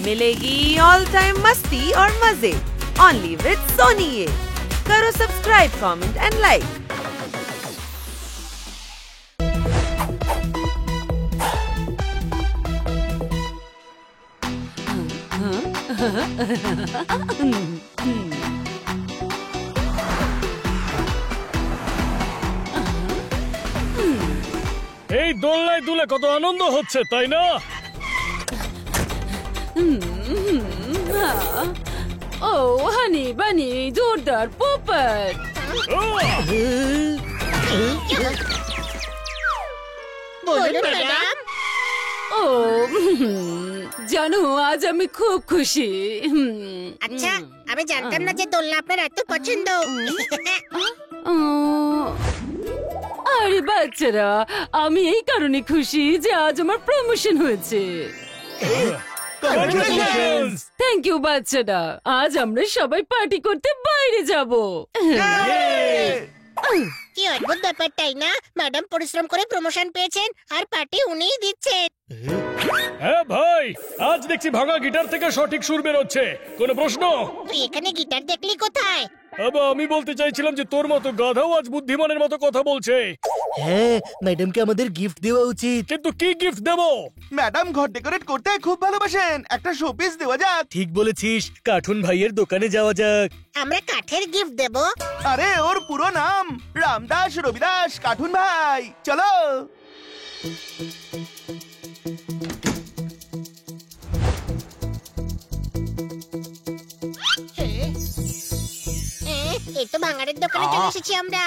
मिलेगी all time मस्ती और मजे ओनली विद सोनी। ये करो सब्सक्राइब, कमेंट एंड लाइक। এই দোলনায় দুলে কত আনন্দ হচ্ছে, তাই না? ও হানি বানি জোরদার পোপট। ও জানো, আজ আমি খুব খুশি। আচ্ছা, আমি জানতাম না যে দোলনা আপনার এত পছন্দ। আরে বাচ্চারা, আমি এই কারণে খুশি যে আজ আমার প্রমোশন হয়েছে। থ্যাংক ইউ বাচ্চারা, আজ আমরা সবাই পার্টি করতে বাইরে যাব। কি অদ্ভুত ব্যাপার, তাই না? ম্যাডাম পরিশ্রম করে প্রমোশন পেয়েছেন আর পার্টি উনিই দিচ্ছেন। হ্যাঁ ভাই, আজ দেখছি ভাঙা গিটার থেকে সঠিক সুর বেরোচ্ছে। কোনো প্রশ্ন? তুই এখানে গিটার দেখলি কোথায়? আমি বলতে চাইছিলাম যে তোর মতো গাধাও আজ বুদ্ধিমানের মতো কথা বলছে। হ্যাঁ, ম্যাডামকে আমাদের গিফট দেওয়া উচিত। কিন্তু কি গিফট দেব? ম্যাডাম ঘর ডেকোরেট করতে খুব ভালোবাসেন, একটা শোপিস দেওয়া যাক। ঠিক বলেছিস, কার্টুন ভাইয়ের দোকানে যাওয়া যাক। আমরা কাঠের গিফট দেব। আরে ওর পুরো নাম রামদাস রবিদাস কার্টুন ভাই। চলো। এই তো ভাঙাড়ের দোকানে চলে এসেছি আমরা।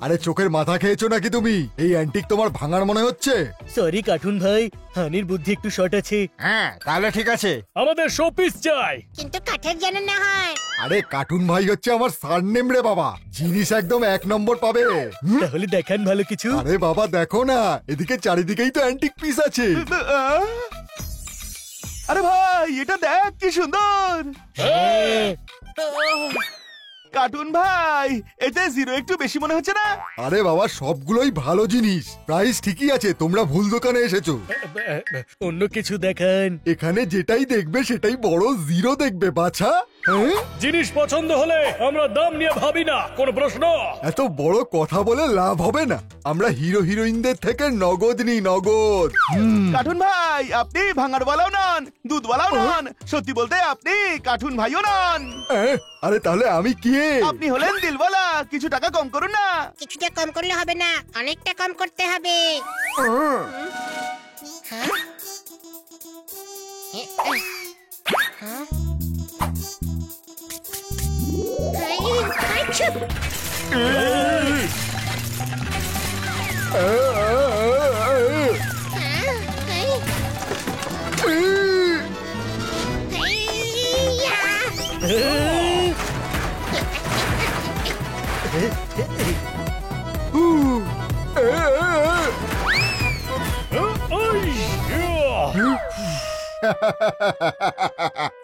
আরে চোখের মাথা খেয়েছো নাকি তুমি? এই অ্যান্টিক তোমার ভাঙার মনে হচ্ছে? সরি কার্টুন ভাই, হানির বুদ্ধি একটু শর্ট আছে। হ্যাঁ, তাহলে ঠিক আছে। আমাদের শোপিস চাই, কিন্তু কাঠের যেন না হয়। আরে কার্টুন ভাই হচ্ছে আমার সারনেম রে বাবা, জিনিস একদম 1 নম্বর পাবে। তাহলে দেখান ভালো কিছু। আরে বাবা দেখো না, এদিকে চারিদিকেই তো অ্যান্টিক পিস আছে। আরে ভাই, এটা দেখ কি সুন্দর। কার্টুন ভাই, এতে জিরো একটু বেশি মনে হচ্ছে না? আরে বাবা, সবগুলোই ভালো জিনিস, প্রাইস ঠিকই আছে, তোমরা ভুল দোকানে এসেছো। অন্য কিছু দেখান। এখানে যেটাই দেখবে সেটাই বড় জিরো দেখবে বাছা। জিনিস পছন্দ হলে আমরা দাম নিয়ে ভাবি না। কোনো প্রশ্ন? এত বড় কথা বলে লাভ হবে না, আমরা হিরো হিরোইনদের থেকে নগদ নিই, নগদ। কার্টুন ভাই, আপনি ভাঙারওয়ালাও নন, দুধওয়ালাও নন, সত্যি বলতে আপনি কার্টুন ভাইও নন। আরে তাহলে আমি কি? আপনি হলেন দিলওয়ালা। কিছু টাকা কম করুন না। কিছুটা কম করলে হবে না, অনেকটা কম করতে হবে।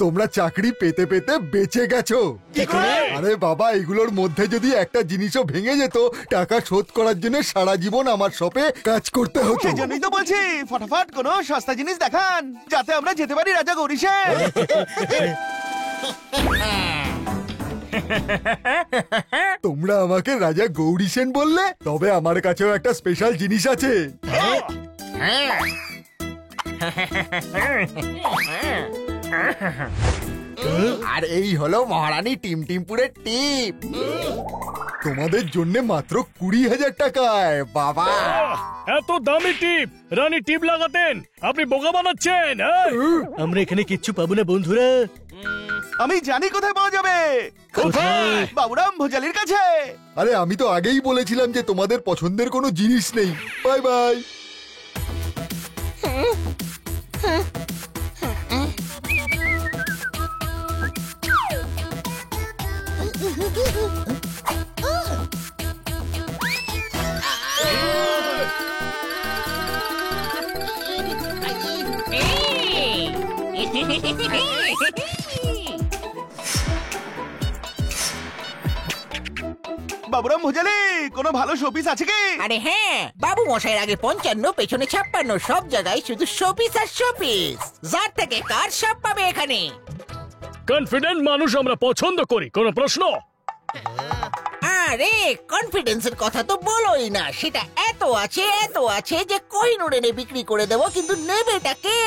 তোমরা চাকরি পেতে পেতে বেঁচে গেছো। আরে বাবা, এগুলোর মধ্যে যদি একটা জিনিসও ভেঙে যেত, টাকা শোধ করার জন্য সারা জীবন আমার শপে কাজ করতে হতো। সেই জন্যই তো বলছি, ফটাফট কোনো সস্তা জিনিস দেখান, যাতে আমরা যেতে পারি রাজা গৌরীশে। তোমরা আমাকে রাজা গৌরী সেন বললে, তবে আমার কাছেও একটা স্পেশাল জিনিস আছে। আর এই হলো মহারানী টিমটিমপুরের টিপ। তোমাদের জন্য মাত্র 20,000 টাকায় বাবা। এত দামি টিপ রানী টিপ লাগাতেন? আপনি বোকা বানাচ্ছেন। আমরা এখানে কিচ্ছু পাবো না বন্ধুরা। আমি জানি কোথায় পাওয়া যাবে। কোথায়? বাবুরাম ভোজালির কাছে। আরে আমি তো আগেই বলেছিলাম যে তোমাদের পছন্দের কোনো জিনিস নেই। Bye bye. বাবুরাম ভোজালি কোনো ভালো শোপিস আছে কি? আরে হ্যাঁ, বাবু মশাইয়ের আগে 55, পেছনে 56, সব জায়গায় শুধু শোপিস আর শোপিস। যার থেকে কার সব পাবে এখানে। কনফিডেন্ট মানুষ আমরা পছন্দ করি, কোনো প্রশ্ন? আরে কনফিডেন্সের কথা তো বলোই না, সেটা এত আছে যে কোহিনূর এনে বিক্রি করে দেবো, কিন্তু নেবেটা কে?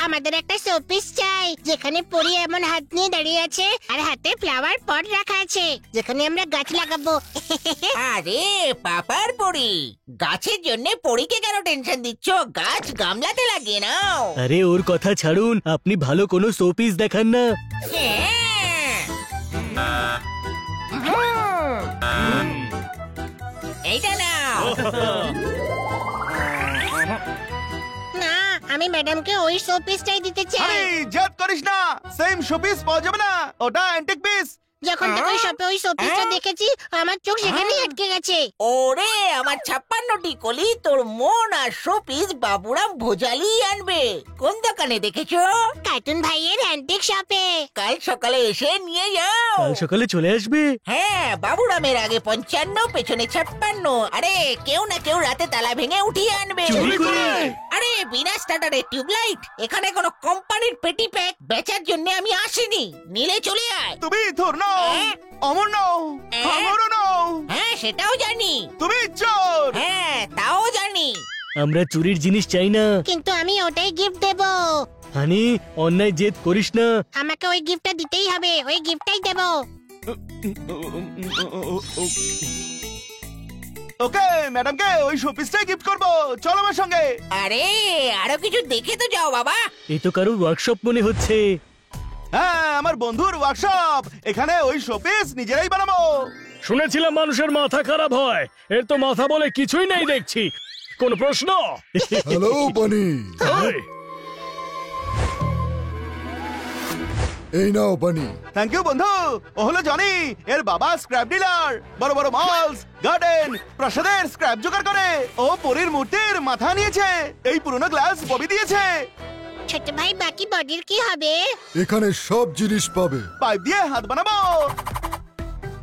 আমাদের একটা শোপিস চাই যেখানে পরি এমন হাত নিয়ে দাঁড়িয়ে আছে আর হাতে ফ্লাওয়ার পট রাখা আছে, যেখানে আমরা গাছ লাগাবো। আরে পাপার পরি, গাছের জন্য পরীকে কেন টেনশন দিচ্ছ? গাছ গামলাতে লাগিয়ে নাও। আরে ওর কথা ছাড়ুন, আপনি ভালো কোনো শোপিস দেখান না। এইটা নাও। না, আমি ম্যাডামকে ওই শোপিসটাই দিতে চাই। আরে জেদ করিস না, সেম শোপিস পাওয়া যাবে না, ওটা অ্যান্টিক পিস। যখন থেকে ওই শপে ওই শোপিসটা দেখেছি আমার চোখ সেখানেই আটকে গেছে। ওরে আমার 56টি কলি, তোর মন আর শোপিস বাবুরাম ভোজালি আনবে। কোন দোকানে দেখেছো? কার্টুন ভাইয়ের অ্যান্টিক শপে। কাল সকালে এসে নিয়ে যাও। কাল সকালে চলে আসবে? হ্যাঁ, বাবুরামের আগে 55, পেছনে 56। আরে কেউ না কেউ রাতে তালা ভেঙে উঠিয়ে আনবে। চুরি করে? আরে বিনা স্টার্টারে টিউবলাইট, এখানে কোনো কোম্পানির পেটি প্যাক বেচার জন্য আমি আসিনি। নিলে চলে আয়। তুমি থোর নাও, অমর নাও, আমারও নাও। হ্যাঁ সেটাও জানি। তুমি চোর। হ্যাঁ তাও জানি। আমরা চুরির জিনিস চাই না। কিন্তু আমি ওটাই গিফট দেব। হানি, অন্যায় জেদ করিস না। আমাকে ওই গিফটটা দিতেই হবে, ওই গিফটটাই দেব। ওকে, ম্যাডামকে ওই শোপিসটাই গিফট করবো, চলো আমার সঙ্গে। আরে আরো কিছু দেখে তো যাও বাবা। এই তো কারোর ওয়ার্কশপ মনে হচ্ছে। হ্যাঁ, আমার বন্ধুর ওয়ার্কশপ, এখানে ওই শোপিস নিজেরাই বানাবো। শুনেছিলাম মানুষের মাথা খারাপ হয়, এর তো মাথা বলে কিছুই নেই দেখছি। কোনো প্রশ্ন? হ্যালো বানি, এই, এই নাও বানি। থ্যাংক ইউ বন্ধু। ও হলো জনি, এর বাবা স্ক্র্যাপ ডিলার, বড় বড় মলস, গার্ডেন, প্রাসাদের স্ক্র্যাপ জোগাড় করে। ও পরীর মূর্তির মাথা নিয়েছে, এই পুরনো গ্লাস ববি দিয়েছে। ছোট ভাই বাকি বডির কি হবে? এখানে সব জিনিস পাবে। পাইপ দিয়ে হাত বানাবো,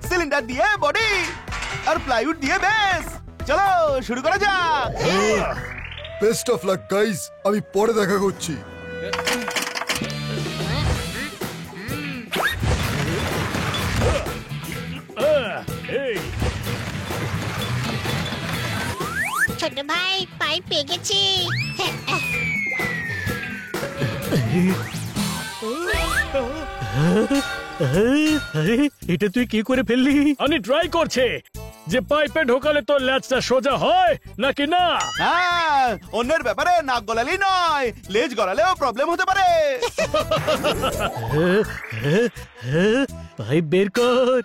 সিলিন্ডার দিয়ে বডি, আর প্লাইউড দিয়ে বেস। চলো শুরু করা যাক। বেস্ট অফ লাক গাইস, আমি পরে দেখা করছি। এই, ছোট ভাই পাইপ পেয়ে গেছি। আরে এটা তুই কি করে ফেললি? আমি ট্রাই করছে যে পাইপে ঢোকালে তোর ল্যাচটা সোজা হয় নাকি না। হ্যাঁ, অন্যের ব্যাপারে নাক গলালেই নয়, লেজ গলালেও প্রবলেম হতে পারে। পাইপ বের কর।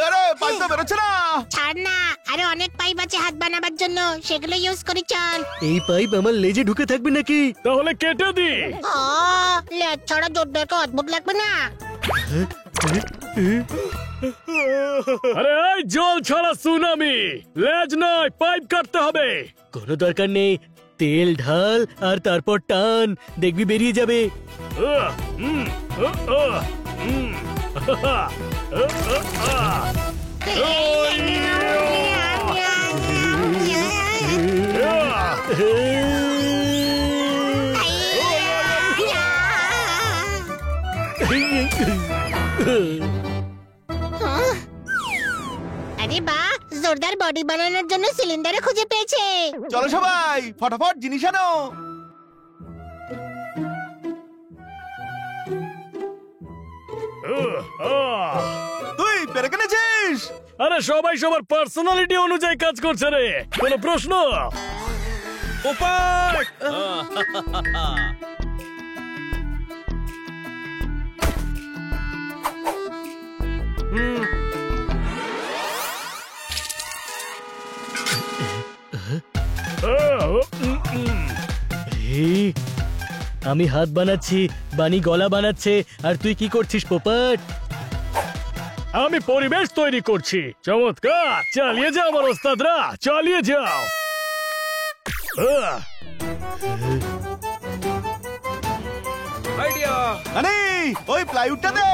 আরে পাইপ তো বেরোচ্ছে না। ছাড় না, আরে অনেক পাইপ আছে হাত বানাবার জন্য, সেগুলো ইউজ করি চল। এই পাইপ আমার লেজে ঢুকে থাকবে নাকি? তাহলে কেটে দি। লেজ ছাড়া জোরদারকে অদ্ভুত লাগবে না? আরে এই জল ছাড়া সুনামি, লেজ নয় পাইপ কাটতে হবে। কোনো দরকার নেই, তেল ঢাল আর তারপর টান, দেখবি বেরিয়ে যাবে। আরে বাহ, জোরদার বডি বানানোর জন্য সিলিন্ডারে খুঁজে পেয়েছে। চলো সবাই ফটাফট জিনিস আনো। তুই পেরে কিনেছিস? আরে সবাই সবার পার্সোনালিটি অনুযায়ী কাজ করছে রে, কোনো প্রশ্ন? উপায় আমি হাত বানাচ্ছি, বানি গলা বানাচ্ছে, আর তুই কি করছিস পোপট? আমি পরিবেশ তৈরি করছি। চমৎকার, চালিয়ে যাও আমার ওস্তাদরা, চালিয়ে যাও। আরে ওই প্লাইউডটা দে।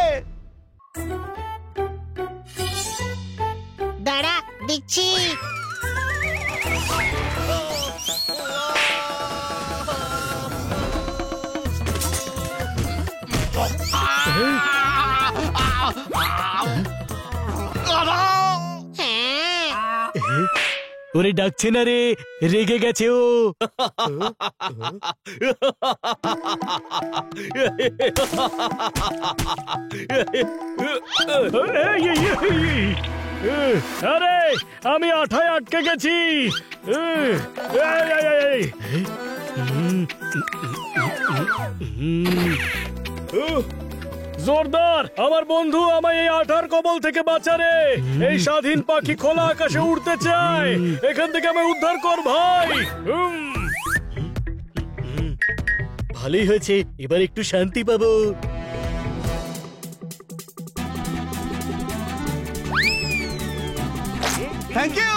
দাঁড়া দিচ্ছি। হ্যাঁ ওরে ডাকছে না রে, রেগে গেছে ও। আরে আমি আঠায় আটকে গেছি। জোরদার, আমার বন্ধু আমায় এই আঠার কবল থেকে বাঁচারে। এই স্বাধীন পাখি খোলা আকাশে উড়তে চায়, এখান থেকে আমায় উদ্ধার কর ভাই। ভালোই হয়েছে, এবার একটু শান্তি পাবো। Thank you.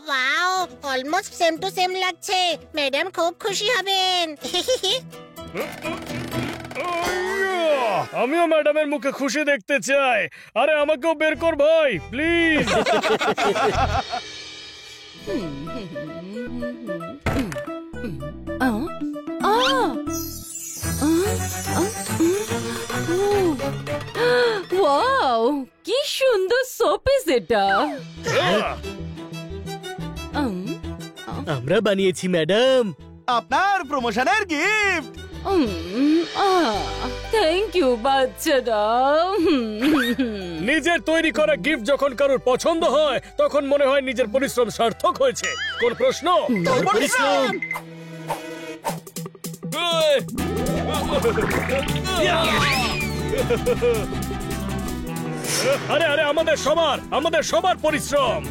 Wow, almost same to same লাগছে। ম্যাডাম খুব খুশি হবেন। আমিও ম্যাডামের মুখে খুশি দেখতে চাই। আরে আমাকেও বের কর ভাই প্লিজ। ওয়াও, কি সুন্দর শোপিস এটা। আমরা বানিয়েছি ম্যাডাম। আপনার প্রমোশনের গিফট। থ্যাংক ইউ বাচ্চারা। নিজের তৈরি করা গিফট যখন কারোর পছন্দ হয় তখন মনে হয় নিজের পরিশ্রম সার্থক হয়েছে। কোন প্রশ্ন? পরিশ্রম। আরে আরে আমাদের সবার পরিশ্রম।